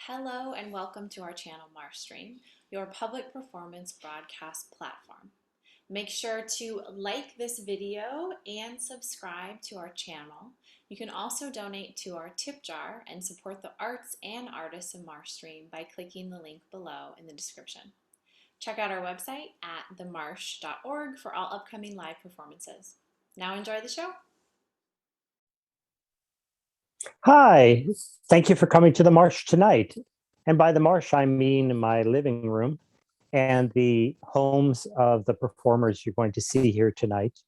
Hello and welcome to our channel MarshStream, your public performance broadcast platform. Make sure to like this video and subscribe to our channel. You can also donate to our tip jar and support the arts and artists of MarshStream by clicking the link below in the description. Check out our website at themarsh.org for all upcoming live performances. Now enjoy the show. Hi, thank you for coming to the Marsh tonight. And by the Marsh, I mean my living room and the homes of the performers you're going to see here tonight.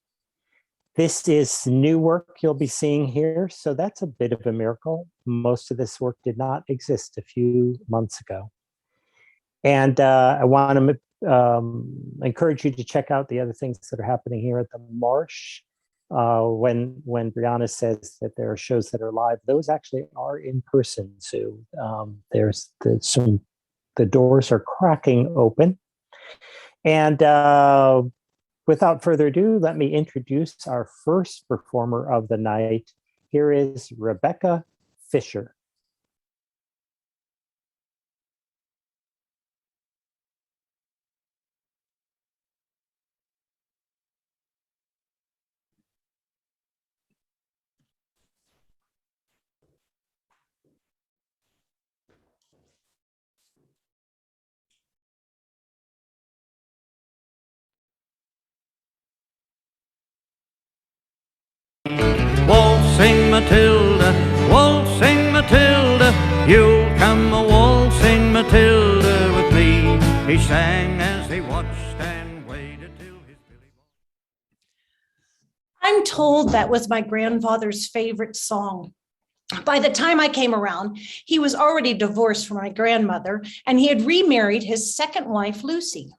This is new work you'll be seeing here, so that's a bit of a miracle. Most of this work did not exist a few months ago. And I want to encourage you to check out the other things that are happening here at the Marsh. When Brenna says that there are shows that are live, those actually are in person. So the doors are cracking open. And without further ado, let me introduce our first performer of the night. Here is Rebecca Fisher. Waltzing Matilda, you'll come a waltzing Matilda with me. He sang as he watched and waited till his Billy Boy. I'm told that was my grandfather's favorite song. By the time I came around, he was already divorced from my grandmother, and he had remarried his second wife, Lucy.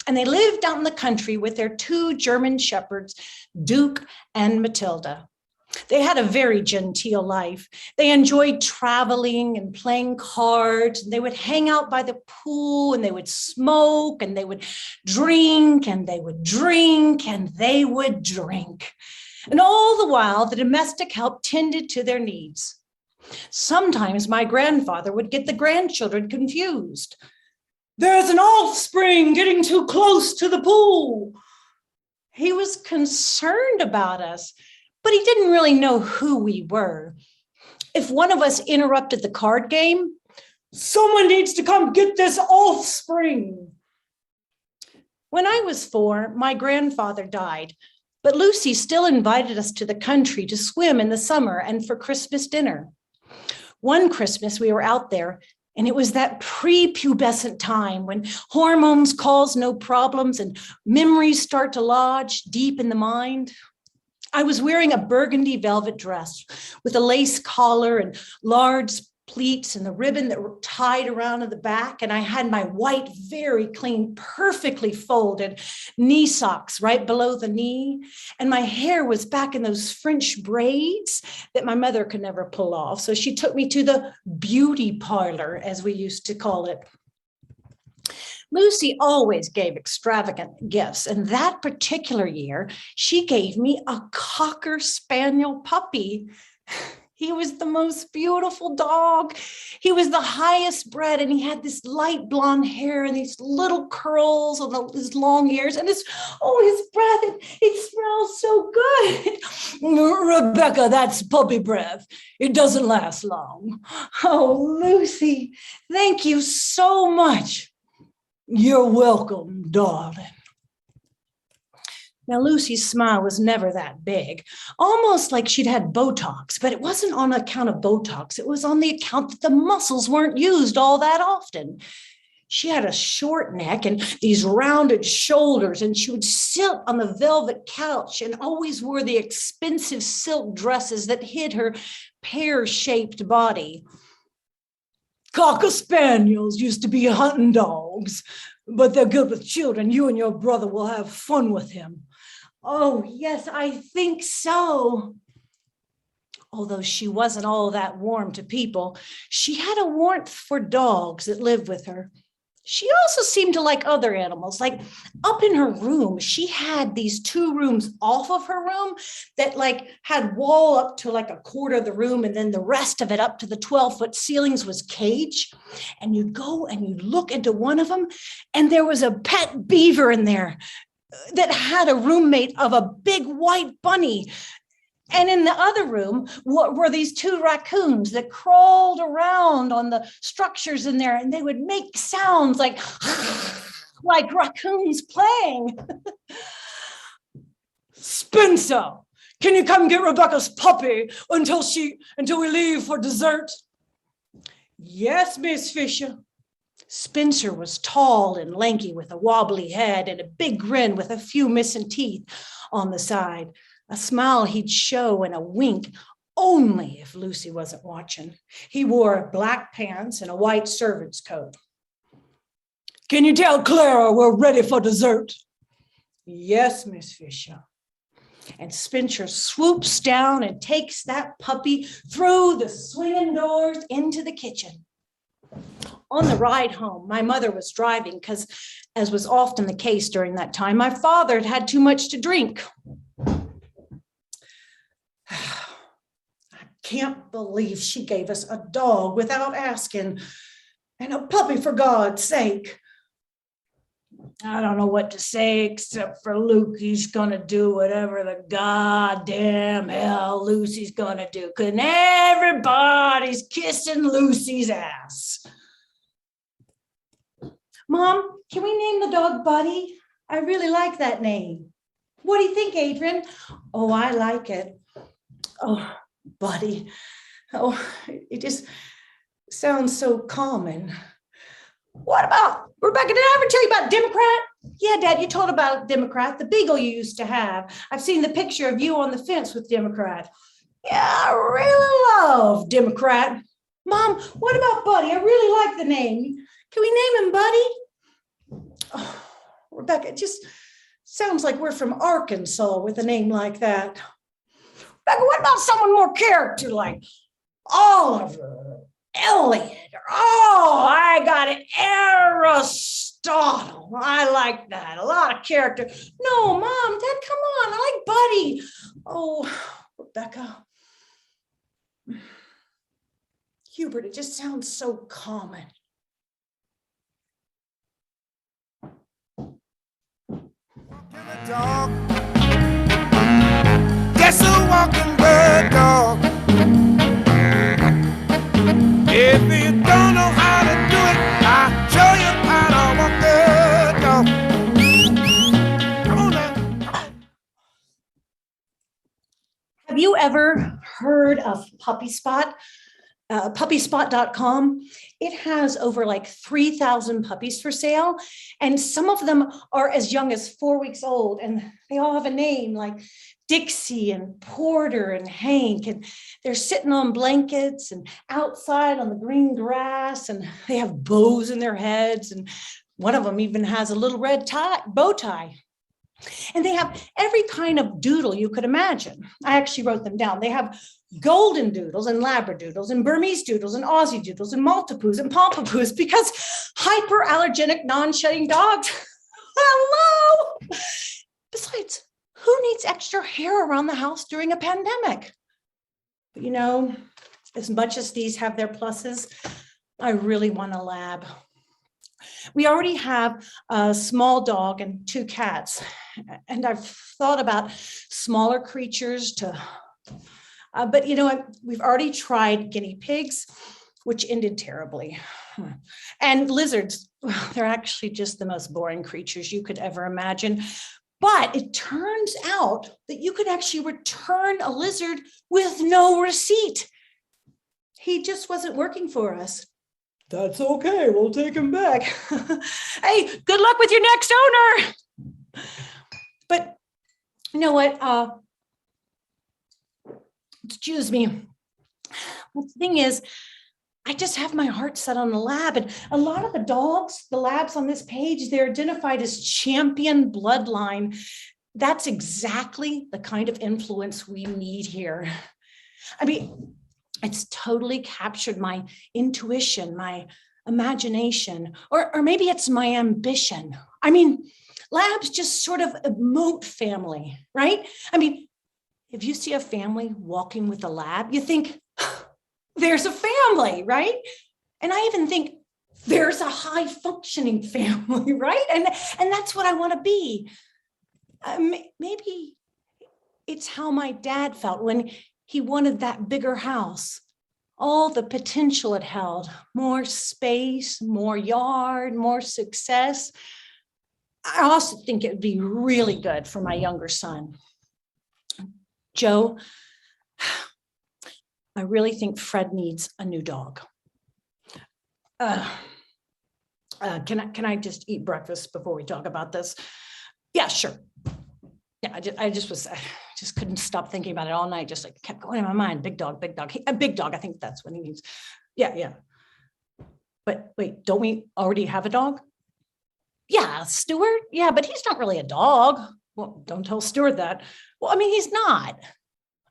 And they lived out in the country with their two German shepherds, Duke and Matilda. They had a very genteel life. They enjoyed traveling and playing cards. And they would hang out by the pool and they would smoke and they would drink and they would drink and they would drink. And all the while, the domestic help tended to their needs. Sometimes my grandfather would get the grandchildren confused. There's an offspring getting too close to the pool. He was concerned about us, but he didn't really know who we were. If one of us interrupted the card game, someone needs to come get this offspring. When I was 4, my grandfather died, but Lucy still invited us to the country to swim in the summer and for Christmas dinner. One Christmas we were out there, and it was that prepubescent time when hormones cause no problems and memories start to lodge deep in the mind. I was wearing a burgundy velvet dress with a lace collar and large pleats and the ribbon that were tied around in the back. And I had my white, very clean, perfectly folded knee socks right below the knee. And my hair was back in those French braids that my mother could never pull off. So she took me to the beauty parlor, as we used to call it. Lucy always gave extravagant gifts, and that particular year, she gave me a Cocker Spaniel puppy. He was the most beautiful dog. He was the highest bred, and he had this light blonde hair and these little curls on his long ears, and his breath, it smells so good. Rebecca, that's puppy breath. It doesn't last long. Oh, Lucy, thank you so much. You're welcome, darling. Now, Lucy's smile was never that big, almost like she'd had Botox, but it wasn't on account of Botox. It was on the account that the muscles weren't used all that often. She had a short neck and these rounded shoulders, and she would sit on the velvet couch and always wore the expensive silk dresses that hid her pear-shaped body. Cocker Spaniels used to be hunting dogs, but they're good with children. You and your brother will have fun with him. Oh, yes, I think so. Although she wasn't all that warm to people, she had a warmth for dogs that lived with her. She also seemed to like other animals. Like up in her room, she had these 2 rooms off of her room that like had wall up to like a quarter of the room, and then the rest of it up to the 12-foot ceilings was cage. And you'd go and you'd look into one of them, and there was a pet beaver in there that had a roommate of a big white bunny. And in the other room were these 2 raccoons that crawled around on the structures in there, and they would make sounds like raccoons playing. Spencer, can you come get Rebecca's puppy until we leave for dessert? Yes, Miss Fisher. Spencer was tall and lanky with a wobbly head and a big grin with a few missing teeth on the side. A smile he'd show and a wink only if Lucy wasn't watching. He wore black pants and a white servant's coat. Can you tell Clara we're ready for dessert? Yes, Miss Fisher. And Spencer swoops down and takes that puppy through the swinging doors into the kitchen. On the ride home, my mother was driving because, as was often the case during that time, my father had had too much to drink. I can't believe she gave us a dog without asking, and a puppy for God's sake. I don't know what to say except for Lukey's gonna do whatever the goddamn hell Lucy's gonna do. Cause everybody's kissing Lucy's ass. Mom, can we name the dog Buddy? I really like that name. What do you think, Adrian? Oh, I like it. Oh, Buddy. Oh, it just sounds so common. What about Rebecca? Did I ever tell you about Democrat? Yeah, Dad, you told about Democrat, the beagle you used to have. I've seen the picture of you on the fence with Democrat. Yeah, I really love Democrat. Mom, what about Buddy? I really like the name. Can we name him Buddy? Oh, Rebecca, it just sounds like we're from Arkansas with a name like that. Rebecca, what about someone more character like Oliver, Elliot? Oh, I got it. Aristotle. I like that. A lot of character. No, Mom, Dad, come on. I like Buddy. Oh, Rebecca. Hubert, it just sounds so common. Dog. Guess a walking bird dog. If you don't know how to do it, I'll show you how to walk the dog. Come on now. Have you ever heard of Puppy Spot? Puppyspot.com. It has over like 3,000 puppies for sale, and some of them are as young as 4 weeks old, and they all have a name like Dixie and Porter and Hank, and they're sitting on blankets and outside on the green grass, and they have bows in their heads, and one of them even has a little red bow tie. And they have every kind of doodle you could imagine. I actually wrote them down. They have golden doodles and labradoodles and Burmese doodles and Aussie doodles and Maltipoos and Pompapoos, because hyperallergenic non-shedding dogs. Hello. Besides, who needs extra hair around the house during a pandemic? But you know, as much as these have their pluses, I really want a lab. We already have a small dog and 2 cats, and I've thought about smaller creatures to, but you know, we've already tried guinea pigs, which ended terribly. And lizards, well, they're actually just the most boring creatures you could ever imagine. But it turns out that you could actually return a lizard with no receipt. He just wasn't working for us. That's okay, we'll take him back. Hey, good luck with your next owner. But you know what? Excuse me. The thing is, I just have my heart set on the lab, and a lot of the dogs, the labs on this page, they're identified as champion bloodline. That's exactly the kind of influence we need here. I mean, it's totally captured my intuition, my imagination, or maybe it's my ambition. I mean, labs just sort of emote family, right? I mean, if you see a family walking with a lab, you think, there's a family, right? And I even think there's a high functioning family, right? And that's what I want to be. Maybe it's how my dad felt when he wanted that bigger house, all the potential it held, more space, more yard, more success. I also think it would be really good for my younger son. Joe, I really think Fred needs a new dog. Can I just eat breakfast before we talk about this? Yeah, sure. Yeah, I just couldn't stop thinking about it all night. Just like kept going in my mind. Big dog, big dog. A big dog. I think that's what he needs. Yeah. But wait, don't we already have a dog? Yeah, Stuart. Yeah, but he's not really a dog. Well, don't tell Stuart that. Well, I mean, he's not.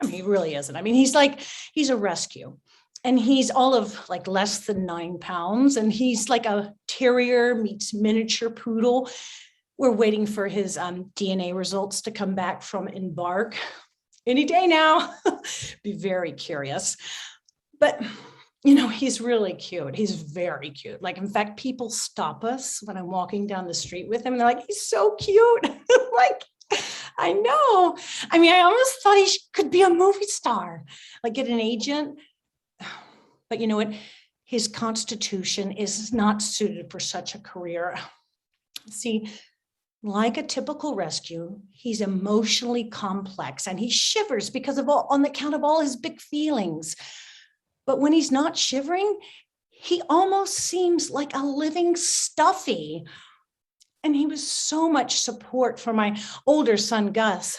I mean, he really isn't. I mean, he's a rescue. And he's all of like less than 9 pounds. And he's like a terrier meets miniature poodle. We're waiting for his DNA results to come back from Embark any day now. Be very curious. But, you know, he's really cute. He's very cute. Like, in fact, people stop us when I'm walking down the street with him. And they're like, he's so cute. Like, I know. I mean, I almost thought he could be a movie star, like get an agent. But you know what? His constitution is not suited for such a career. See, like a typical rescue, he's emotionally complex and he shivers on account of all his big feelings. But when he's not shivering, he almost seems like a living stuffy. And he was so much support for my older son, Gus.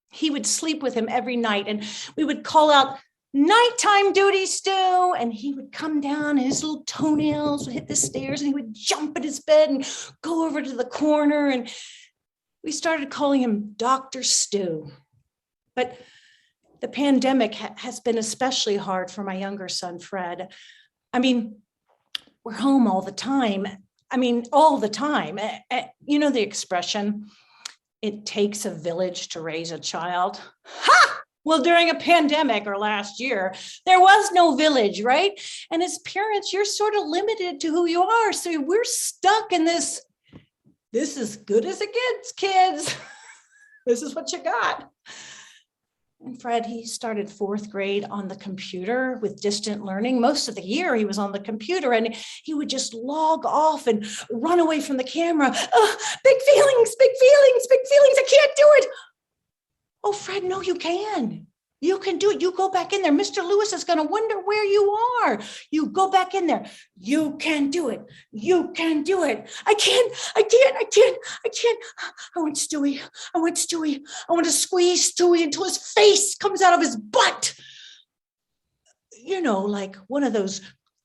He would sleep with him every night and we would call out, nighttime duty, Stu. And he would come down and his little toenails would hit the stairs and he would jump in his bed and go over to the corner. And we started calling him Dr. Stu. But the pandemic has been especially hard for my younger son, Fred. I mean, we're home all the time. I mean, all the time. You know the expression, it takes a village to raise a child. Ha! Well, during a pandemic or last year, there was no village, right? And as parents, you're sort of limited to who you are. So we're stuck in this is good as it gets, kids. This is what you got. And Fred, he started 4th grade on the computer with distant learning. Most of the year he was on the computer and he would just log off and run away from the camera. Big feelings, big feelings, big feelings. I can't do it. Oh, Fred, no, you can. You can do it. You go back in there. Mr. Lewis is going to wonder where you are. You go back in there. You can do it. You can do it. I can't. I want Stewie. I want to squeeze Stewie until his face comes out of his butt. You know, like one of those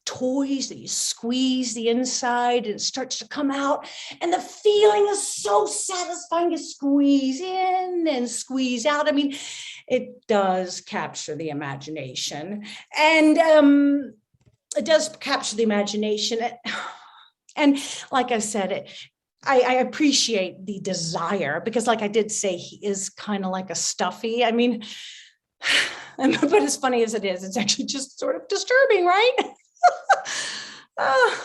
toys that you squeeze the inside and it starts to come out. And the feeling is so satisfying. You squeeze in and squeeze out. I mean, it does capture the imagination. And it does capture the imagination. And like I said, I appreciate the desire because like I did say, he is kind of like a stuffy. I mean, but as funny as it is, it's actually just sort of disturbing, right?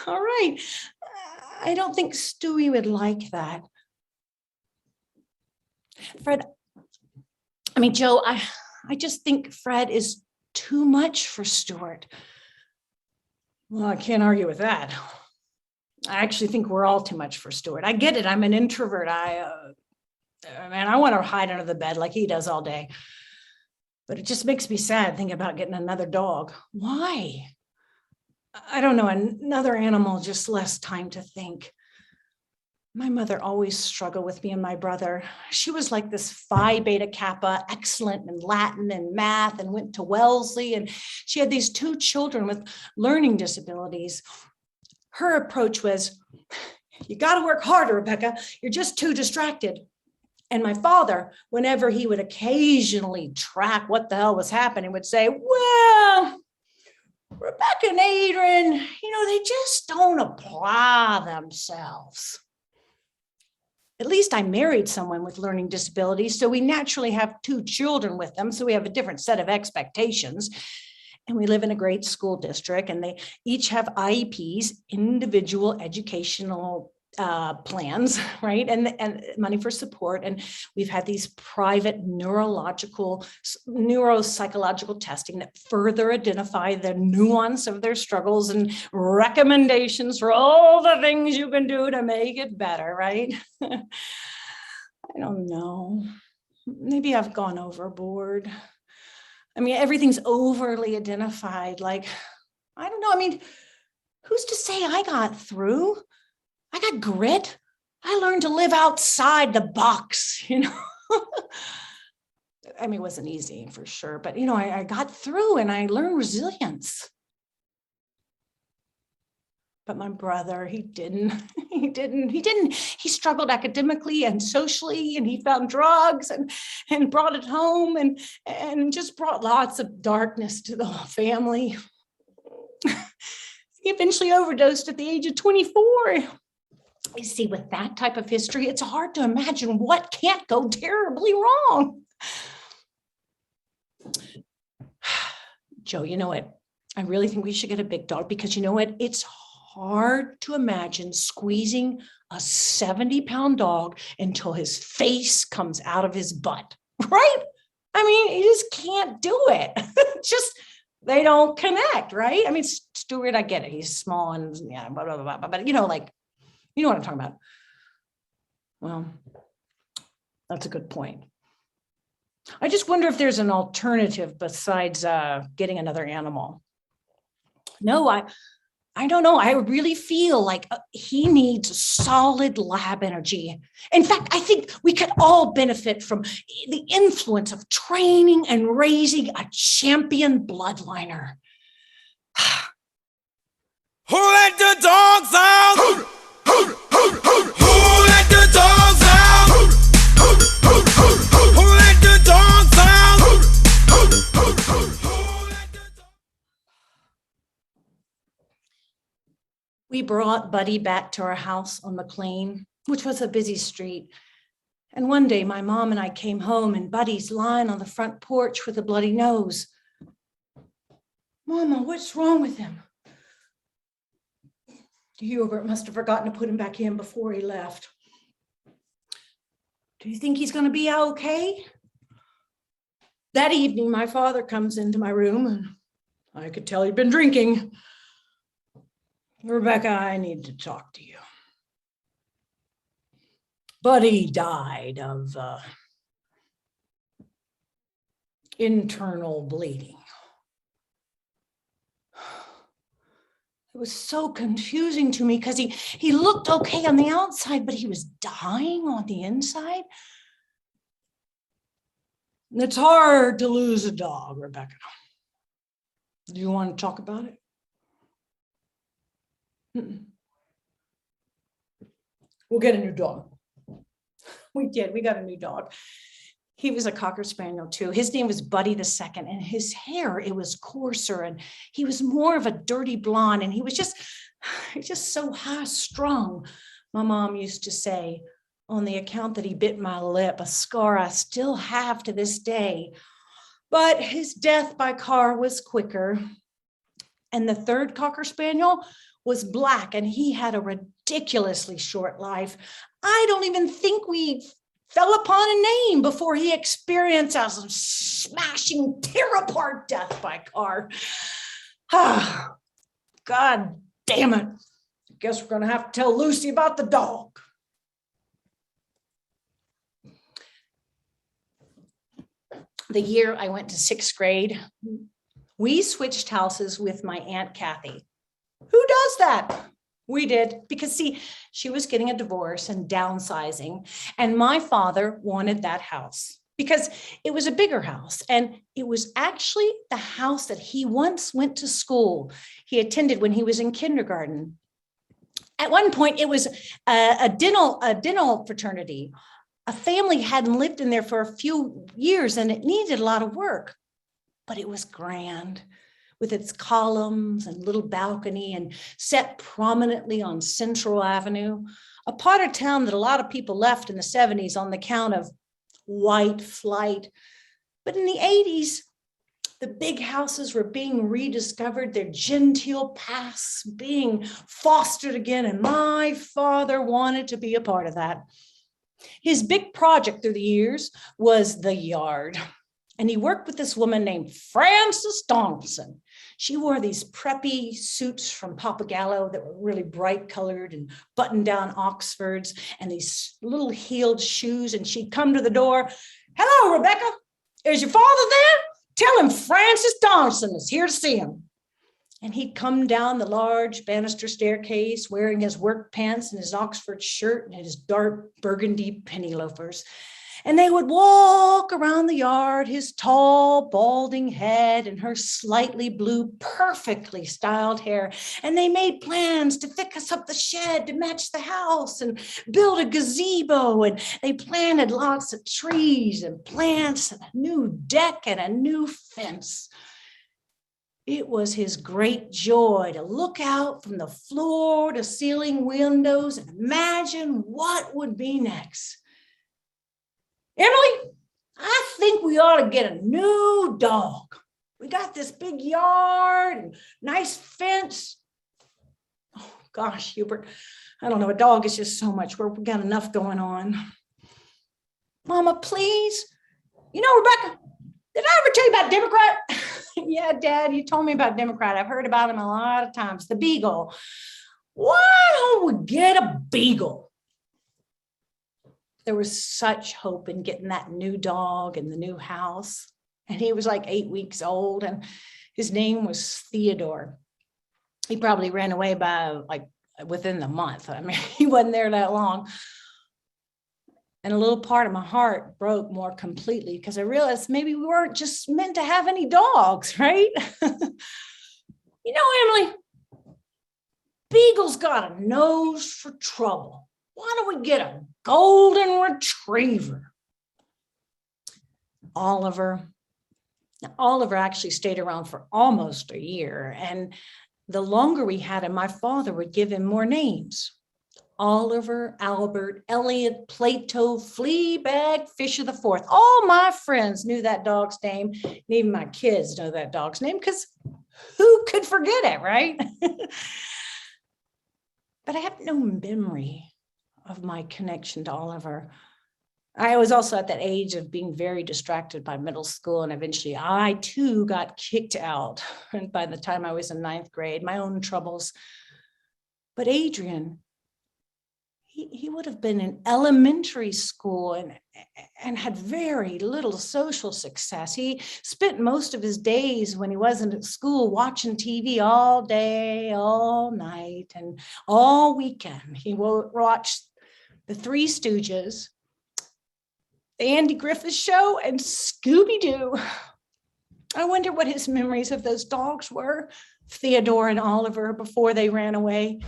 All right. I don't think Stewie would like that. Fred, I mean, Joe, I just think Fred is too much for Stuart. Well, I can't argue with that. I actually think we're all too much for Stuart. I get it. I'm an introvert. I want to hide under the bed like he does all day. But it just makes me sad thinking about getting another dog. Why? I don't know, another animal, just less time to think. My mother always struggled with me and my brother. She was like this Phi Beta Kappa, excellent in Latin and math, and went to Wellesley. And she had these 2 children with learning disabilities. Her approach was, you got to work harder, Rebecca. You're just too distracted. And my father, whenever he would occasionally track what the hell was happening, would say, well, Rebecca and Adrian, they just don't apply themselves. At least I married someone with learning disabilities, so we naturally have 2 children with them, so we have a different set of expectations. And we live in a great school district, and they each have IEPs, individual educational plans, right? And money for support. And we've had these private neuropsychological testing that further identify the nuance of their struggles and recommendations for all the things you can do to make it better, right? I don't know. Maybe I've gone overboard. I mean, everything's overly identified. Like, I don't know. I mean, who's to say I got through? I got grit. I learned to live outside the box, I mean, it wasn't easy for sure, but I got through and I learned resilience. But my brother, he didn't. He struggled academically and socially, and he found drugs and brought it home and just brought lots of darkness to the whole family. He eventually overdosed at the age of 24. You see, with that type of history, it's hard to imagine what can't go terribly wrong. Joe, you know what? I really think we should get a big dog because you know what? It's hard to imagine squeezing a 70-pound dog until his face comes out of his butt, right? I mean, you just can't do it. They don't connect, right? I mean, Stuart, I get it. He's small and yeah, blah, blah, blah, blah, but you know what I'm talking about. Well, that's a good point. I just wonder if there's an alternative besides getting another animal. No, I don't know. I really feel like he needs solid lab energy. In fact, I think we could all benefit from the influence of training and raising a champion bloodliner. Who let the dogs out? Who let the dogs out? Who let the dogs out? We brought Buddy back to our house on McLean, which was a busy street. And one day my mom and I came home and Buddy's lying on the front porch with a bloody nose. Mama, what's wrong with him? Hubert must have forgotten to put him back in before he left. Do you think he's going to be okay? That evening, my father comes into my room and I could tell he'd been drinking. Rebecca, I need to talk to you. Buddy died of internal bleeding. It was so confusing to me because he looked okay on the outside, but he was dying on the inside. And it's hard to lose a dog, Rebecca. Do you want to talk about it? We'll get a new dog. We did. We got a new dog. He was a Cocker Spaniel too. His name was Buddy II, and his hair, it was coarser, and he was more of a dirty blonde, and he was just so high strung. My mom used to say, on the account that he bit my lip, a scar I still have to this day. But his death by car was quicker. And the third Cocker Spaniel was black, and he had a ridiculously short life. I don't even think we fell upon a name before he experienced a smashing, tear-apart death by car. God damn it. I guess we're going to have to tell Lucy about the dog. The year I went to 6th grade, we switched houses with my Aunt Kathy. Who does that? We did, because see, she was getting a divorce and downsizing, and my father wanted that house because it was a bigger house, and it was actually the house that he once went to school. He attended when he was in kindergarten. At one point, it was a dental fraternity. A family hadn't lived in there for a few years, and it needed a lot of work, but it was grand, with its columns and little balcony and set prominently on Central Avenue, a part of town that a lot of people left in the 70s on the count of white flight. But in the 80s, the big houses were being rediscovered, their genteel pasts being fostered again, and my father wanted to be a part of that. His big project through the years was the yard. And he worked with this woman named Frances Thompson. She wore these preppy suits from Papagallo that were really bright colored and buttoned down Oxfords and these little heeled shoes. And she'd come to the door. Hello, Rebecca. Is your father there? Tell him Frances Thompson is here to see him. And he'd come down the large banister staircase wearing his work pants and his Oxford shirt and his dark burgundy penny loafers. And they would walk around the yard, his tall, balding head and her slightly blue, perfectly styled hair. And they made plans to fix up the shed to match the house and build a gazebo. And they planted lots of trees and plants and a new deck and a new fence. It was his great joy to look out from the floor to ceiling windows and imagine what would be next. Emily, I think we ought to get a new dog. We got this big yard and nice fence. Oh, gosh, Hubert, I don't know, a dog is just so much work. We got enough going on. Mama, please. You know, Rebecca, did I ever tell you about Democrat? Yeah, Dad, you told me about Democrat. I've heard about him a lot of times. The Beagle. Why don't we get a Beagle? There was such hope in getting that new dog in the new house. And he was like 8 weeks old and his name was Theodore. He probably ran away by like within the month. I mean, he wasn't there that long. And a little part of my heart broke more completely because I realized maybe we weren't just meant to have any dogs, right? You know, Emily, Beagle's got a nose for trouble. Why don't we get a golden retriever? Oliver. Now, Oliver actually stayed around for almost a year. And the longer we had him, my father would give him more names. Oliver, Albert, Elliot, Plato, Fleabag, Fisher the Fourth. All my friends knew that dog's name. And even my kids know that dog's name because who could forget it, right? But I have no memory of my connection to Oliver. I was also at that age of being very distracted by middle school, and eventually I too got kicked out. And by the time I was in 9th grade, my own troubles. But Adrian, he would have been in elementary school and had very little social success. He spent most of his days when he wasn't at school watching TV all day, all night, and all weekend. He watched the Three Stooges, the Andy Griffith Show, and Scooby-Doo. I wonder what his memories of those dogs were, Theodore and Oliver, before they ran away.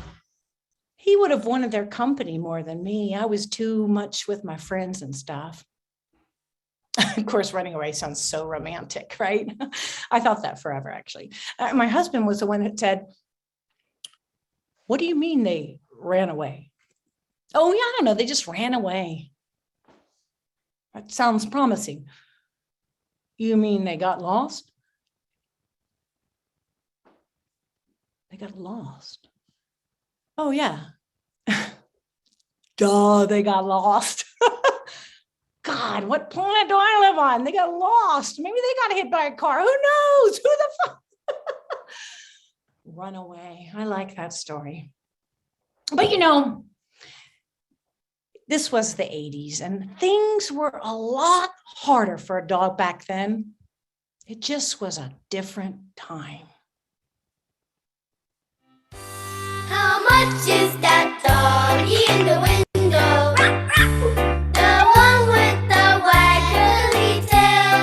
He would have wanted their company more than me. I was too much with my friends and stuff. Of course, running away sounds so romantic, right? I thought that forever, actually. My husband was the one that said, "What do you mean they ran away?" "Oh, yeah, I don't know. They just ran away." That sounds promising. "You mean they got lost?" They got lost. "Oh, yeah." Duh, they got lost. God, what planet do I live on? They got lost. Maybe they got hit by a car. Who knows? Who the fuck? Run away. I like that story. But you know, this was the 80s and things were a lot harder for a dog back then. It just was a different time. How much is that doggy in the window? The one with the waggly tail.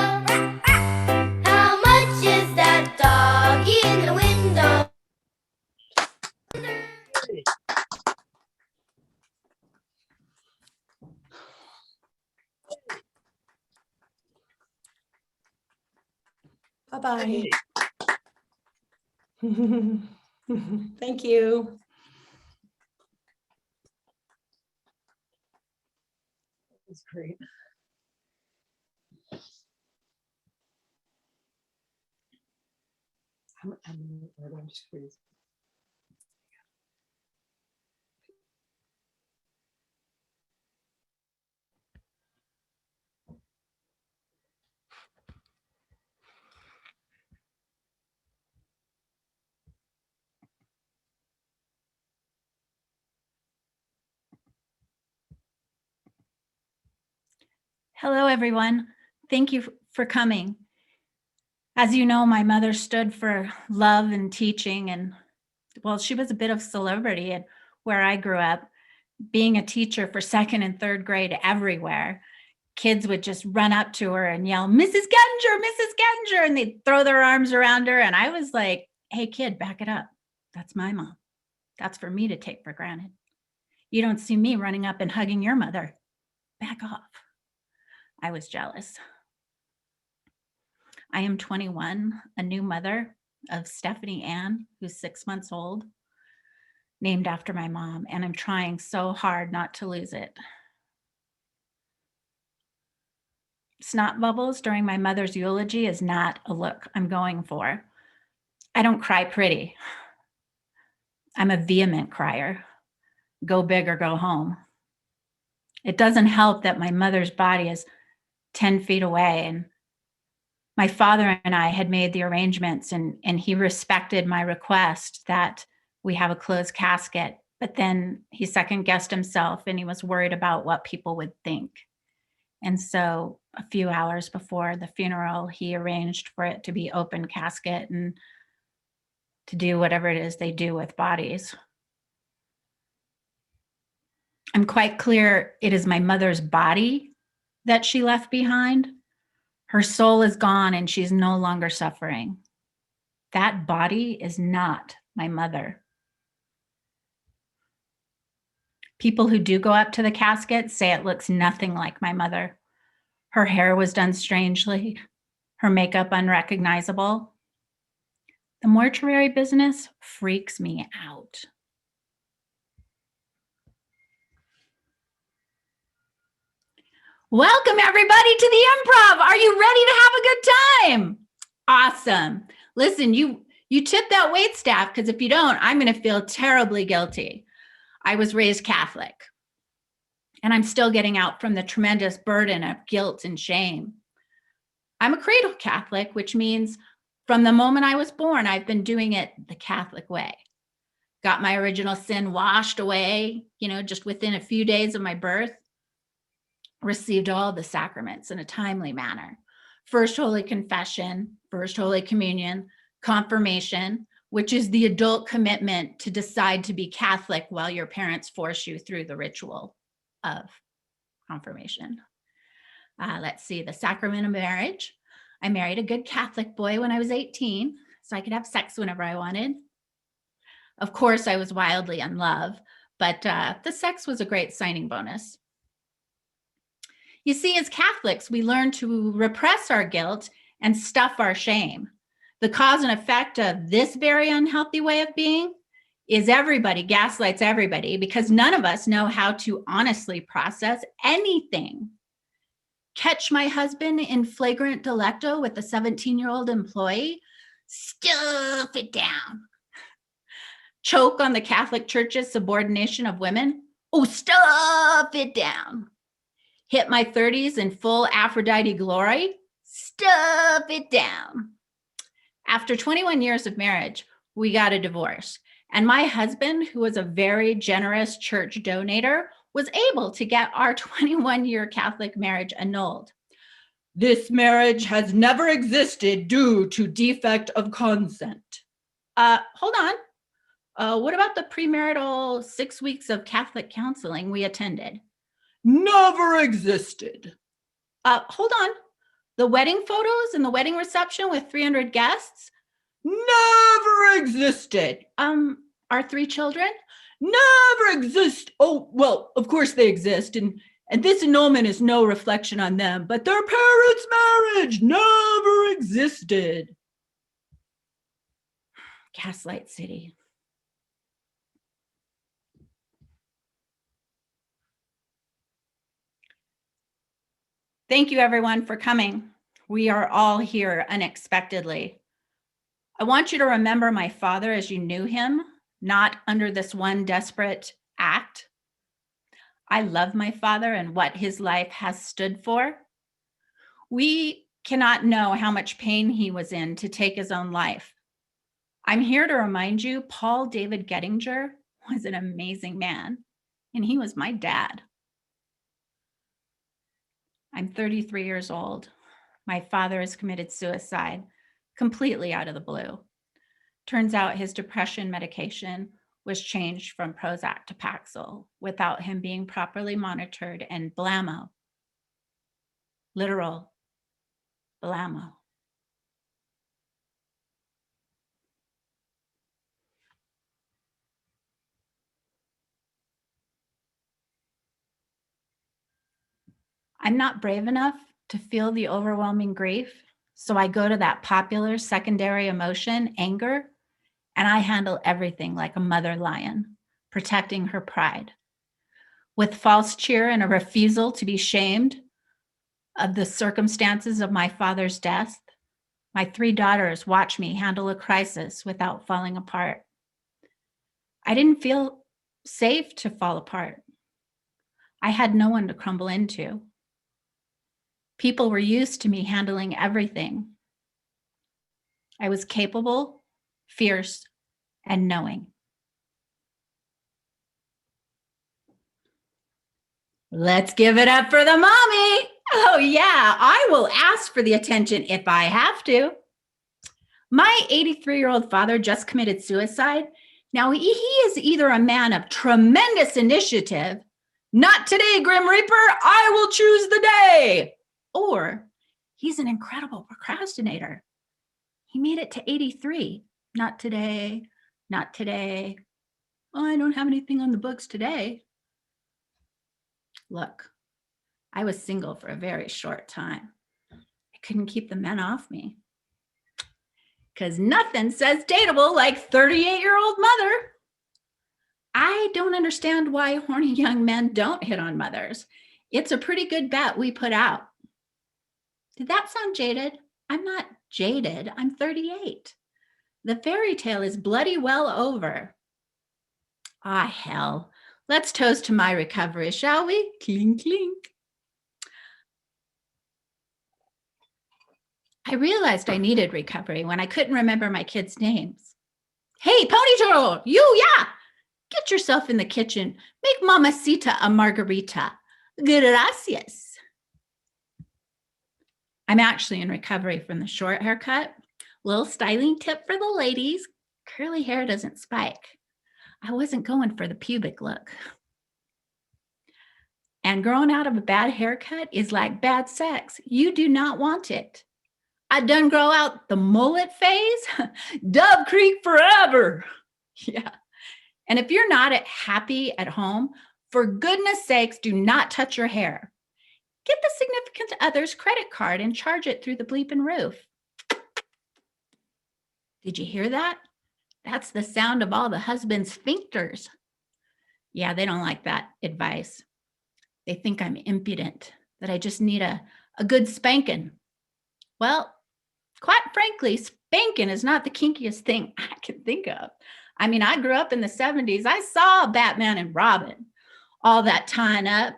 How much is that doggy in the window? Bye-bye. Thank you. That's great. I'm just curious. Hello, everyone. Thank you for coming. As you know, my mother stood for love and teaching, and well, she was a bit of celebrity at where I grew up, being a teacher for second and third grade everywhere. Kids would just run up to her and yell, Mrs. Gettinger, Mrs. Gettinger, and they'd throw their arms around her. And I was like, hey, kid, back it up. That's my mom. That's for me to take for granted. You don't see me running up and hugging your mother. Back off. I was jealous. I am 21, a new mother of Stephanie Ann, who's 6 months old, named after my mom, and I'm trying so hard not to lose it. Snot bubbles during my mother's eulogy is not a look I'm going for. I don't cry pretty. I'm a vehement crier. Go big or go home. It doesn't help that my mother's body is 10 feet away, and my father and I had made the arrangements, and he respected my request that we have a closed casket, but then he second guessed himself and he was worried about what people would think. And so a few hours before the funeral, he arranged for it to be open casket and to do whatever it is they do with bodies. I'm quite clear it is my mother's body that she left behind. Her soul is gone and she's no longer suffering. That body is not my mother. People who do go up to the casket say it looks nothing like my mother. Her hair was done strangely, her makeup unrecognizable. The mortuary business freaks me out. Welcome everybody to the improv. Are you ready to have a good time? Awesome. Listen, you tip that wait staff, because if you don't, I'm going to feel terribly guilty. I was raised Catholic, and I'm still getting out from the tremendous burden of guilt and shame. I'm a cradle Catholic, which means from the moment I was born, I've been doing it the Catholic way. Got my original sin washed away, just within a few days of my birth. Received all the sacraments in a timely manner. First Holy Confession, First Holy Communion, Confirmation, which is the adult commitment to decide to be Catholic while your parents force you through the ritual of confirmation. Let's see, the sacrament of marriage. I married a good Catholic boy when I was 18, so I could have sex whenever I wanted. Of course, I was wildly in love, but the sex was a great signing bonus. You see, as Catholics, we learn to repress our guilt and stuff our shame. The cause and effect of this very unhealthy way of being is everybody gaslights everybody, because none of us know how to honestly process anything. Catch my husband in flagrant delicto with a 17-year-old employee, stuff it down. Choke on the Catholic Church's subordination of women, oh, stuff it down. Hit my 30s in full Aphrodite glory, stuff it down. After 21 years of marriage, we got a divorce. And my husband, who was a very generous church donator, was able to get our 21-year Catholic marriage annulled. This marriage has never existed due to defect of consent. Hold on. What about the premarital 6 weeks of Catholic counseling we attended? Never existed. Hold on. The wedding photos and the wedding reception with 300 guests? Never existed. Our 3 children? Never exist. Oh, well, of course they exist. And this annulment is no reflection on them, but their parents' marriage never existed. Gaslight City. Thank you, everyone, for coming. We are all here unexpectedly. I want you to remember my father as you knew him, not under this one desperate act. I love my father and what his life has stood for. We cannot know how much pain he was in to take his own life. I'm here to remind you, Paul David Gettinger was an amazing man, and he was my dad. I'm 33 years old. My father has committed suicide completely out of the blue. Turns out his depression medication was changed from Prozac to Paxil without him being properly monitored, and blammo, literal blammo. I'm not brave enough to feel the overwhelming grief, so I go to that popular secondary emotion, anger, and I handle everything like a mother lion, protecting her pride. With false cheer and a refusal to be shamed of the circumstances of my father's death, my 3 daughters watch me handle a crisis without falling apart. I didn't feel safe to fall apart. I had no one to crumble into. People were used to me handling everything. I was capable, fierce, and knowing. Let's give it up for the mommy. Oh yeah, I will ask for the attention if I have to. My 83-year-old father just committed suicide. Now he is either a man of tremendous initiative, not today, Grim Reaper, I will choose the day, or he's an incredible procrastinator. He made it to 83. Not today, not today. Oh, I don't have anything on the books today. Look, I was single for a very short time. I couldn't keep the men off me. Because nothing says dateable like 38-year-old mother. I don't understand why horny young men don't hit on mothers. It's a pretty good bet we put out. Did that sound jaded? I'm not jaded. I'm 38. The fairy tale is bloody well over. Ah, hell. Let's toast to my recovery, shall we? Clink, clink. I realized I needed recovery when I couldn't remember my kids' names. Hey, Ponytail, you, yeah. Get yourself in the kitchen. Make Mamacita a margarita. Gracias. I'm actually in recovery from the short haircut. Little styling tip for the ladies. Curly hair doesn't spike. I wasn't going for the pubic look. And growing out of a bad haircut is like bad sex. You do not want it. I done grow out the mullet phase. Dove Creek forever. Yeah. And if you're not happy at home, for goodness sakes, do not touch your hair. Get the significant other's credit card and charge it through the bleeping roof. Did you hear that? That's the sound of all the husband's sphincters. Yeah, they don't like that advice. They think I'm impudent, that I just need a good spanking. Well, quite frankly, spanking is not the kinkiest thing I can think of. I mean, I grew up in the 70s. I saw Batman and Robin. All that tying up.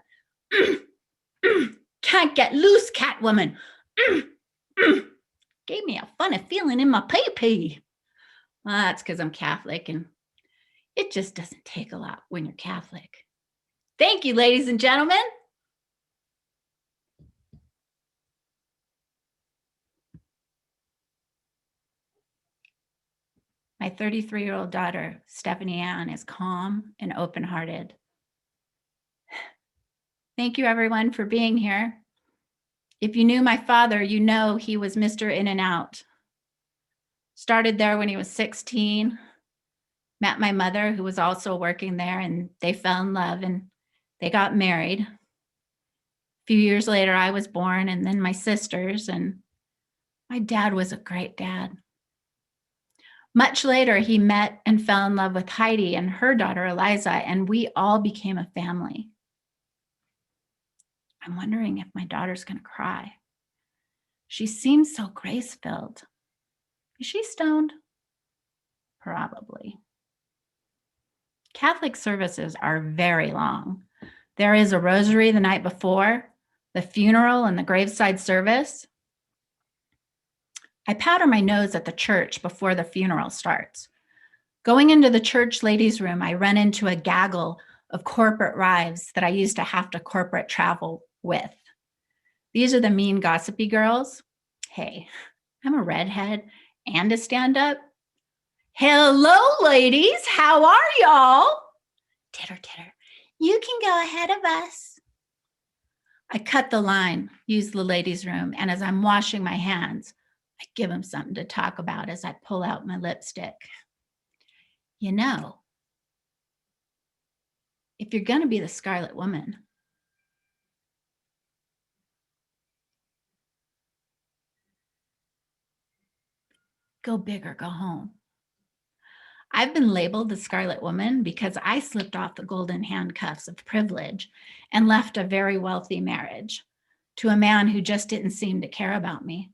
Can't get loose, Catwoman. Gave me a funny feeling in my pee-pee. Well, that's because I'm Catholic, and it just doesn't take a lot when you're Catholic. Thank you, ladies and gentlemen. My 33-year-old daughter, Stephanie Ann, is calm and open-hearted. Thank you, everyone, for being here. If you knew my father, you know he was Mr. In and Out. Started there when he was 16, met my mother, who was also working there, and they fell in love and they got married. A few years later, I was born, and then my sisters, and my dad was a great dad. Much later, he met and fell in love with Heidi and her daughter, Eliza, and we all became a family. I'm wondering if my daughter's going to cry. She seems so grace-filled. Is she stoned? Probably. Catholic services are very long. There is a rosary the night before, the funeral, and the graveside service. I powder my nose at the church before the funeral starts. Going into the church ladies' room, I run into a gaggle of corporate wives that I used to have to corporate travel with. These are the mean, gossipy girls. Hey, I'm a redhead and a stand-up. Hello, ladies. How are y'all? Titter, titter. You can go ahead of us. I cut the line, use the ladies' room, and as I'm washing my hands, I give them something to talk about as I pull out my lipstick. You know, if you're going to be the Scarlet Woman, go big or go home. I've been labeled the Scarlet Woman because I slipped off the golden handcuffs of privilege and left a very wealthy marriage to a man who just didn't seem to care about me.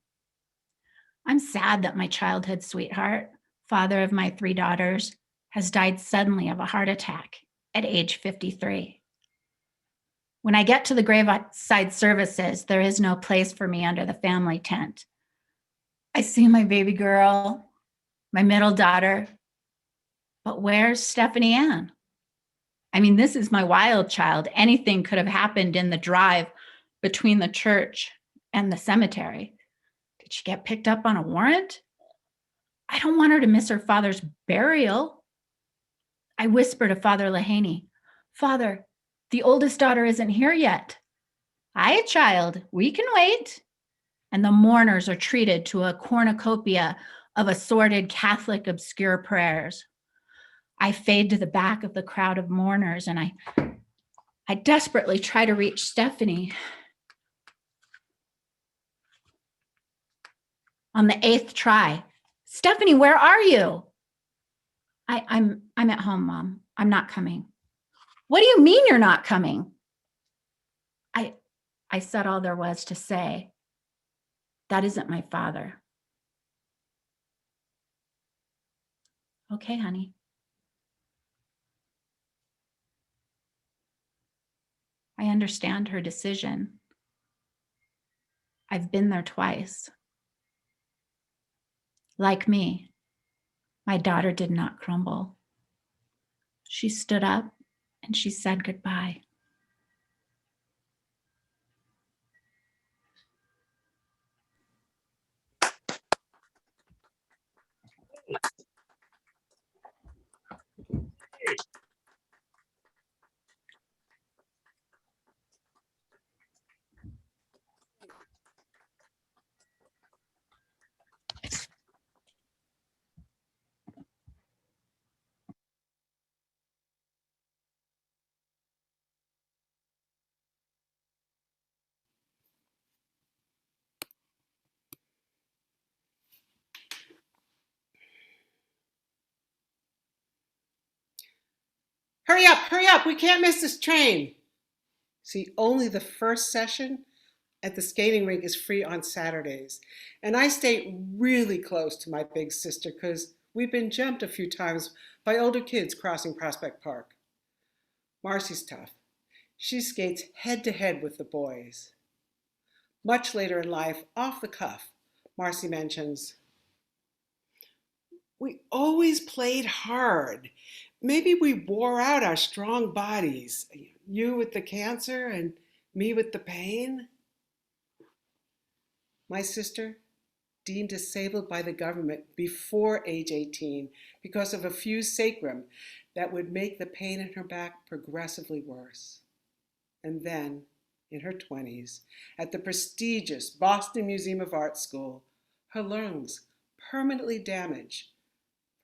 I'm sad that my childhood sweetheart, father of my 3 daughters, has died suddenly of a heart attack at age 53. When I get to the graveside services, there is no place for me under the family tent. I see my baby girl, my middle daughter, but where's Stephanie Ann? I mean, this is my wild child. Anything could have happened in the drive between the church and the cemetery. Did she get picked up on a warrant? I don't want her to miss her father's burial. I whisper to Father Lehaney, Father, the oldest daughter isn't here yet. Aye, child, we can wait. And the mourners are treated to a cornucopia of assorted Catholic obscure prayers. I fade to the back of the crowd of mourners and I desperately try to reach Stephanie. On the 8th try, Stephanie, where are you? I'm at home, Mom. I'm not coming. What do you mean you're not coming? I said all there was to say. That isn't my father. Okay, honey. I understand her decision. I've been there twice. Like me, my daughter did not crumble. She stood up and she said goodbye. Hurry up, we can't miss this train. See, only the first session at the skating rink is free on Saturdays. And I stay really close to my big sister because we've been jumped a few times by older kids crossing Prospect Park. Marcy's tough. She skates head to head with the boys. Much later in life, off the cuff, Marcy mentions, we always played hard. Maybe we wore out our strong bodies. You with the cancer and me with the pain. My sister, deemed disabled by the government before age 18 because of a fused sacrum that would make the pain in her back progressively worse. And then, in her 20s, at the prestigious Boston Museum of Art School, her lungs permanently damaged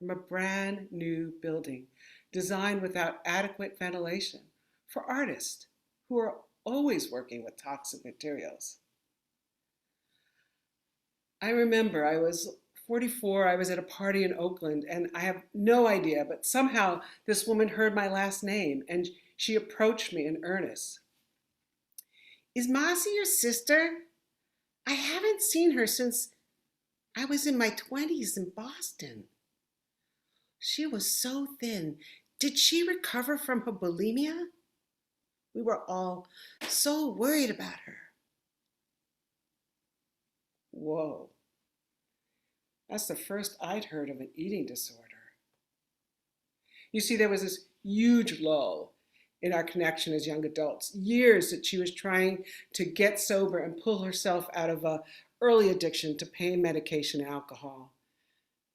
from a brand new building designed without adequate ventilation for artists who are always working with toxic materials. I remember I was 44, I was at a party in Oakland, and I have no idea, but somehow this woman heard my last name, and she approached me in earnest. Is Marcy your sister? I haven't seen her since I was in my 20s in Boston. She was so thin. Did she recover from her bulimia? We were all so worried about her. Whoa. That's the first I'd heard of an eating disorder. You see, there was this huge lull in our connection as young adults, years that she was trying to get sober and pull herself out of an early addiction to pain medication and alcohol.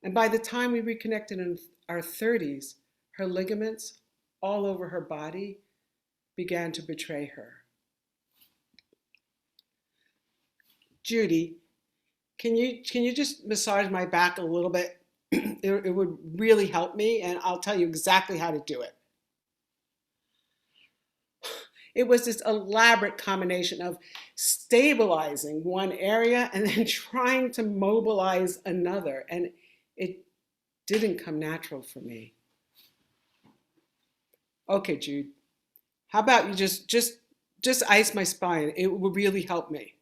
And by the time we reconnected in our 30s, her ligaments all over her body began to betray her. Judy, can you just massage my back a little bit? It would really help me, and I'll tell you exactly how to do it. It was this elaborate combination of stabilizing one area and then trying to mobilize another, and it didn't come natural for me. Okay, Jude, how about you just ice my spine? It would really help me.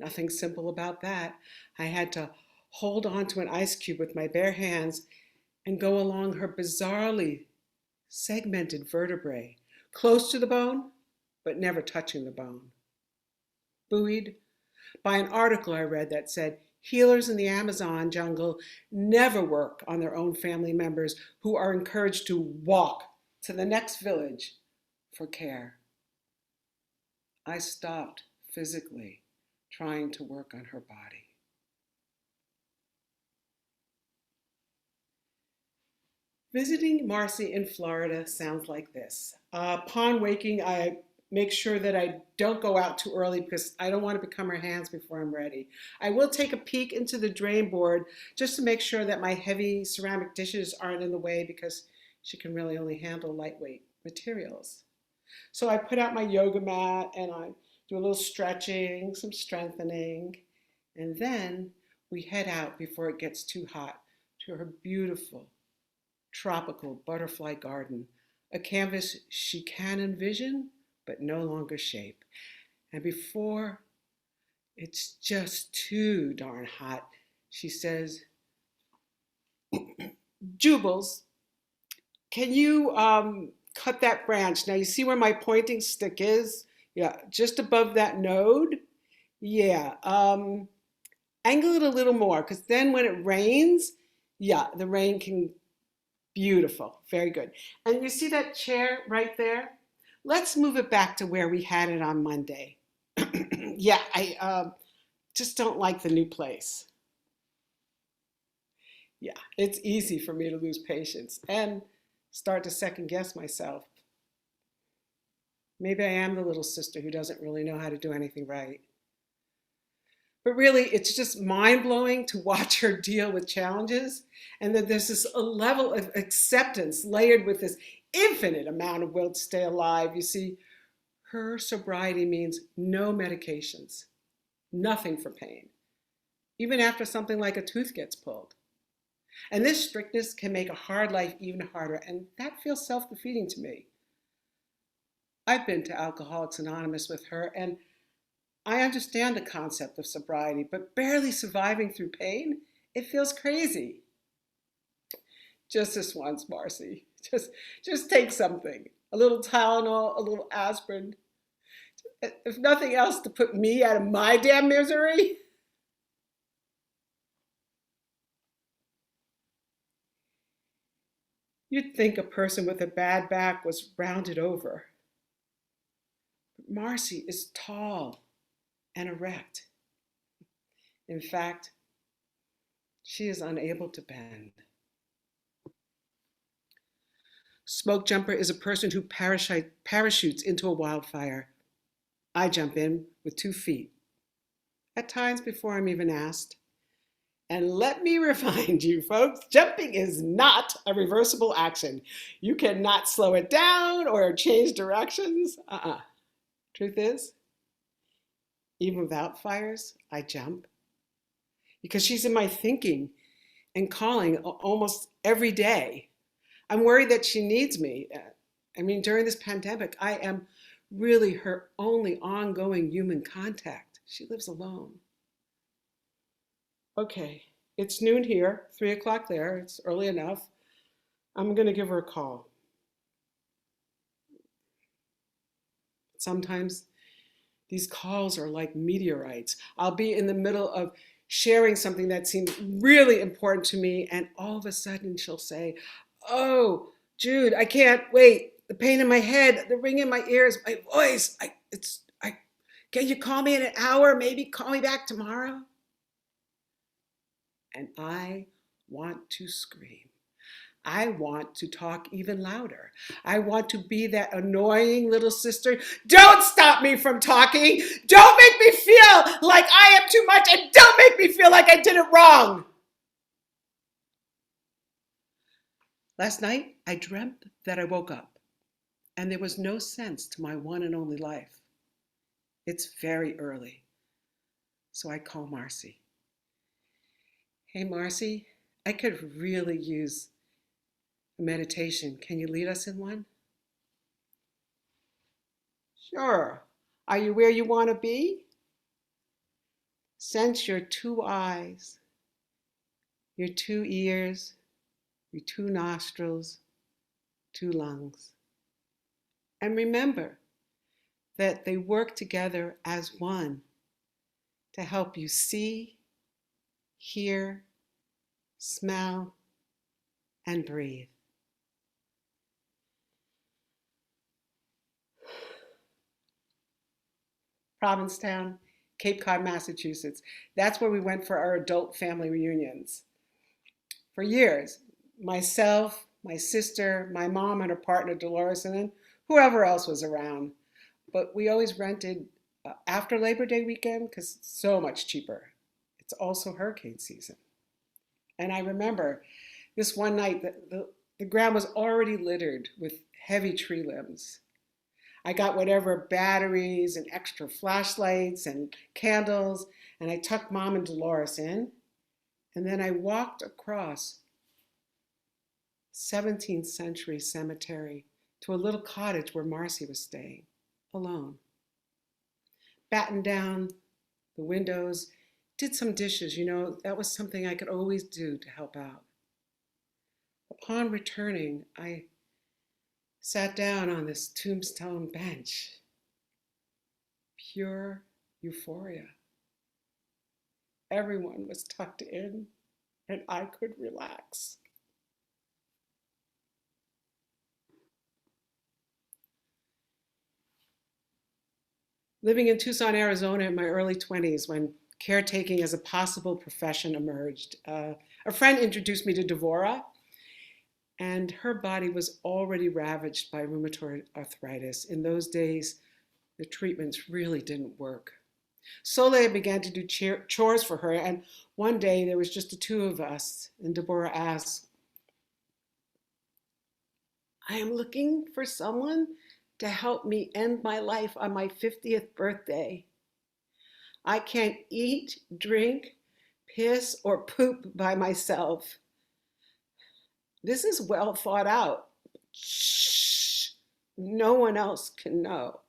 Nothing simple about that. I had to hold on to an ice cube with my bare hands and go along her bizarrely segmented vertebrae, close to the bone, but never touching the bone. Buoyed by an article I read that said healers in the Amazon jungle never work on their own family members who are encouraged to walk to the next village for care. I stopped physically trying to work on her body. Visiting Marcy in Florida sounds like this. Upon waking, I make sure that I don't go out too early because I don't want to become her hands before I'm ready. I will take a peek into the drain board just to make sure that my heavy ceramic dishes aren't in the way because she can really only handle lightweight materials. So I put out my yoga mat and I do a little stretching, some strengthening, and then we head out before it gets too hot to her beautiful tropical butterfly garden, a canvas she can envision but no longer shape. And before it's just too darn hot, she says, Jubles, can you cut that branch? Now you see where my pointing stick is? Yeah, just above that node. Yeah, angle it a little more because then when it rains, yeah, the rain can, beautiful, very good. And you see that chair right there? Let's move it back to where we had it on Monday. Yeah, I just don't like the new place. Yeah, it's easy for me to lose patience and start to second guess myself. Maybe I am the little sister who doesn't really know how to do anything right. But really, it's just mind-blowing to watch her deal with challenges and that there's this a level of acceptance layered with this infinite amount of will to stay alive. You see, her sobriety means no medications, nothing for pain, even after something like a tooth gets pulled. And this strictness can make a hard life even harder, and that feels self-defeating to me. I've been to Alcoholics Anonymous with her, and I understand the concept of sobriety, but barely surviving through pain, it feels crazy. Just this once, Marcy. Just take something. A little Tylenol, a little aspirin. If nothing else, to put me out of my damn misery. You'd think a person with a bad back was rounded over. But Marcy is tall and erect. In fact, she is unable to bend. Smoke jumper is a person who parachutes into a wildfire. I jump in with 2 feet, at times before I'm even asked. And let me remind you, folks, jumping is not a reversible action. You cannot slow it down or change directions. Truth is, even without fires, I jump because she's in my thinking and calling almost every day. I'm worried that she needs me. I mean, during this pandemic, I am really her only ongoing human contact. She lives alone. Okay, it's noon here, 3 o'clock there. It's early enough. I'm going to give her a call. Sometimes these calls are like meteorites. I'll be in the middle of sharing something that seems really important to me, and all of a sudden she'll say, "Oh, Jude, I can't wait. The pain in my head, the ring in my ears, my voice. Can you call me in an hour? Maybe call me back tomorrow?" And I want to scream. I want to talk even louder. I want to be that annoying little sister. Don't stop me from talking. Don't make me feel like I am too much, and don't make me feel like I did it wrong. Last night, I dreamt that I woke up, and there was no sense to my one and only life. It's very early, so I call Marcy. "Hey, Marcy, I could really use a meditation. Can you lead us in one?" "Sure. Are you where you want to be? Sense your 2 eyes, your 2 ears, your 2 nostrils, 2 lungs. And remember that they work together as one to help you see, hear, smell, and breathe." Provincetown, Cape Cod, Massachusetts. That's where we went for our adult family reunions. For years, myself, my sister, my mom and her partner Dolores, and then whoever else was around. But we always rented after Labor Day weekend because it's so much cheaper. It's also hurricane season. And I remember this one night, the ground was already littered with heavy tree limbs. I got whatever batteries and extra flashlights and candles, and I tucked Mom and Dolores in, and then I walked across 17th century cemetery to a little cottage where Marcy was staying, alone. Battened down the windows, did some dishes, that was something I could always do to help out. Upon returning, I sat down on this tombstone bench. Pure euphoria. Everyone was tucked in, and I could relax. Living in Tucson, Arizona in my early 20s, when caretaking as a possible profession emerged, a friend introduced me to Devorah, and her body was already ravaged by rheumatoid arthritis. In those days, the treatments really didn't work. Soleil began to do chores for her, and one day there was just the 2 of us, and Deborah asked, "I am looking for someone to help me end my life on my 50th birthday. I can't eat, drink, piss, or poop by myself. This is well thought out. Shh, no one else can know."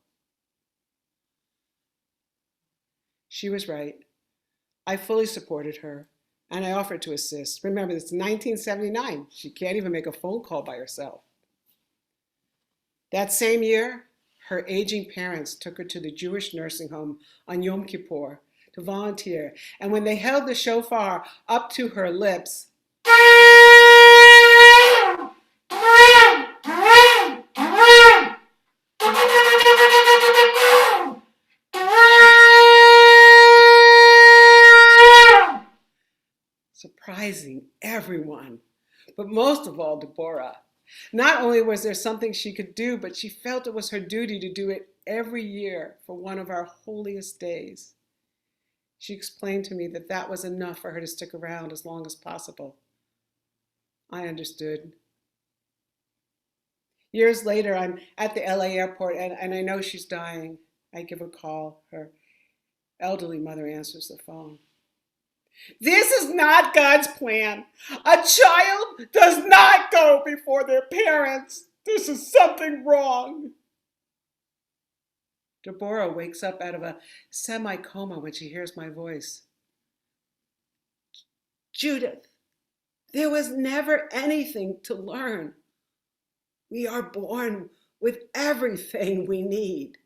She was right. I fully supported her, and I offered to assist. Remember, it's 1979. She can't even make a phone call by herself. That same year, her aging parents took her to the Jewish nursing home on Yom Kippur to volunteer, and when they held the shofar up to her lips, surprising everyone, but most of all Deborah. Not only was there something she could do, but she felt it was her duty to do it every year for one of our holiest days. She explained to me that that was enough for her to stick around as long as possible. I understood. Years later, I'm at the LA airport, and I know she's dying. I give her a call. Her elderly mother answers the phone. This is not God's plan. A child does not go before their parents. This is something wrong. Deborah wakes up out of a semi-coma when she hears my voice. Judith, there was never anything to learn. We are born with everything we need.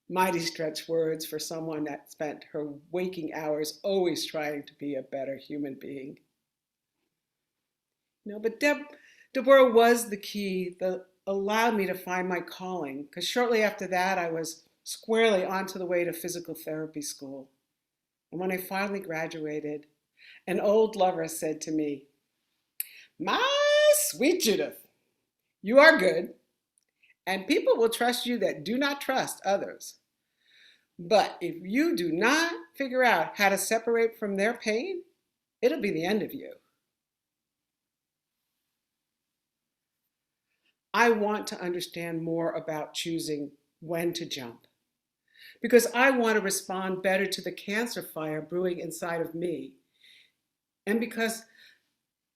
Mighty stretched words for someone that spent her waking hours always trying to be a better human being. But Deborah was the key that allowed me to find my calling, because shortly after that, I was squarely onto the way to physical therapy school. And when I finally graduated, an old lover said to me, "My sweet Judith, you are good, and people will trust you that do not trust others. But if you do not figure out how to separate from their pain, it'll be the end of you." I want to understand more about choosing when to jump, because I want to respond better to the cancer fire brewing inside of me, and because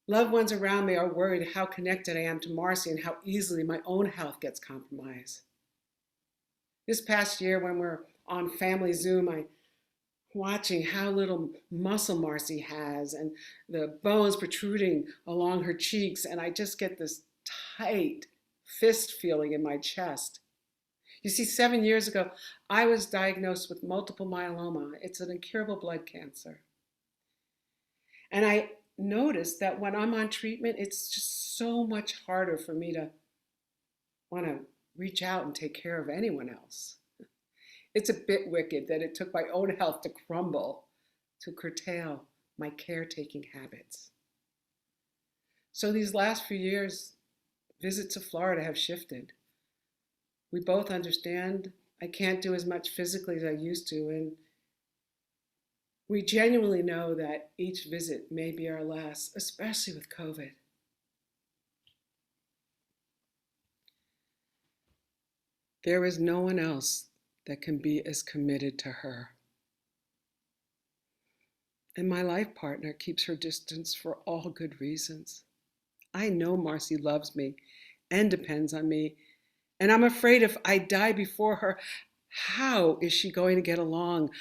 loved ones around me are worried how connected I am to Marcy and how easily my own health gets compromised. This past year, when we're on family Zoom, I'm watching how little muscle Marcy has and the bones protruding along her cheeks, and I just get this tight fist feeling in my chest. You see, 7 years ago, I was diagnosed with multiple myeloma. It's an incurable blood cancer. And I noticed that when I'm on treatment, it's just so much harder for me to want to reach out and take care of anyone else. It's a bit wicked that it took my own health to crumble to curtail my caretaking habits. So these last few years, visits to Florida have shifted. We both understand I can't do as much physically as I used to, and we genuinely know that each visit may be our last, especially with COVID. There is no one else that can be as committed to her. And my life partner keeps her distance for all good reasons. I know Marcy loves me and depends on me, and I'm afraid if I die before her, how is she going to get along?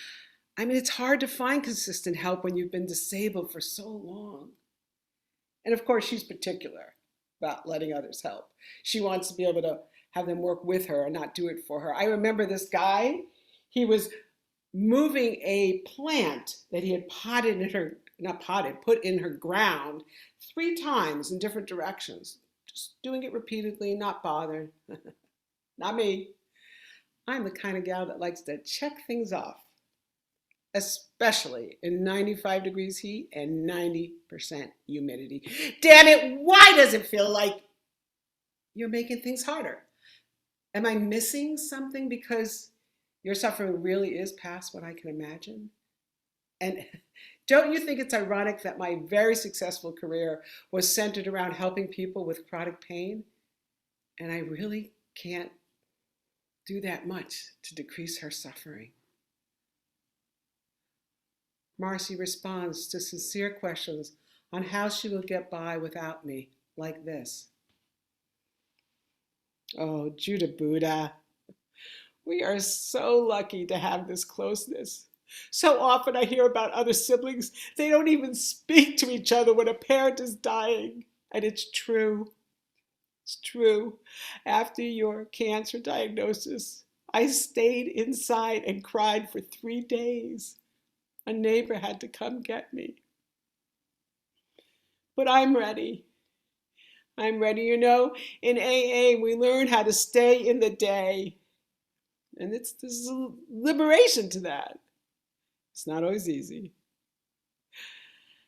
I mean, it's hard to find consistent help when you've been disabled for so long. And of course, she's particular about letting others help. She wants to be able to have them work with her and not do it for her. I remember this guy, he was moving a plant that he had put in her ground 3 times in different directions. Just doing it repeatedly, not bothered. Not me. I'm the kind of gal that likes to check things off, especially in 95 degrees heat and 90% humidity. Damn it, why does it feel like you're making things harder? Am I missing something because your suffering really is past what I can imagine? And don't you think it's ironic that my very successful career was centered around helping people with chronic pain? And I really can't do that much to decrease her suffering. Marcy responds to sincere questions on how she will get by without me, like this. Oh, Judah Buddha, we are so lucky to have this closeness. So often I hear about other siblings, they don't even speak to each other when a parent is dying. And it's true. It's true. After your cancer diagnosis, I stayed inside and cried for 3 days. A neighbor had to come get me. But I'm ready. I'm ready. You know, in AA, we learn how to stay in the day. And there's a liberation to that. It's not always easy.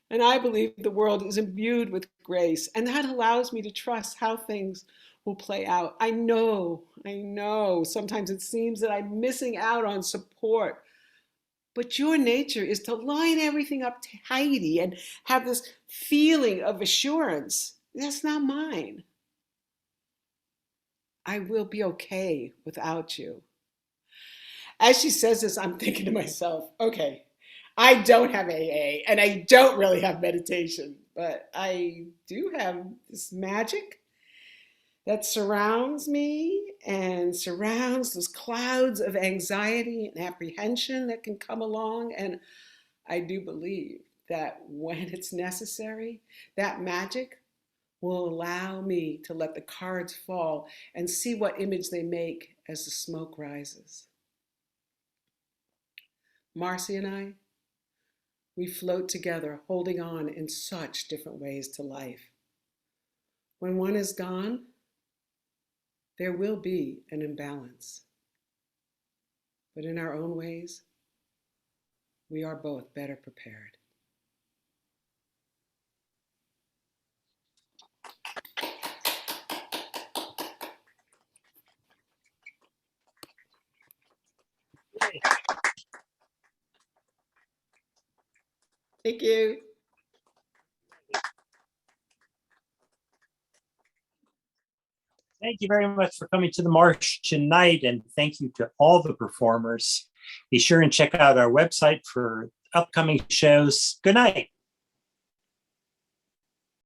And I believe the world is imbued with grace, and that allows me to trust how things will play out. I know, sometimes it seems that I'm missing out on support, but your nature is to line everything up tidy and have this feeling of assurance. That's not mine. I will be okay without you. As she says this, I'm thinking to myself, okay, I don't have AA and I don't really have meditation, but I do have this magic that surrounds me and surrounds those clouds of anxiety and apprehension that can come along. And I do believe that when it's necessary, that magic will allow me to let the cards fall and see what image they make as the smoke rises. Marcy and I, we float together, holding on in such different ways to life. When one is gone, there will be an imbalance. But in our own ways, we are both better prepared. Thank you. Thank you very much for coming to the Marsh tonight, and thank you to all the performers. Be sure and check out our website for upcoming shows. Good night.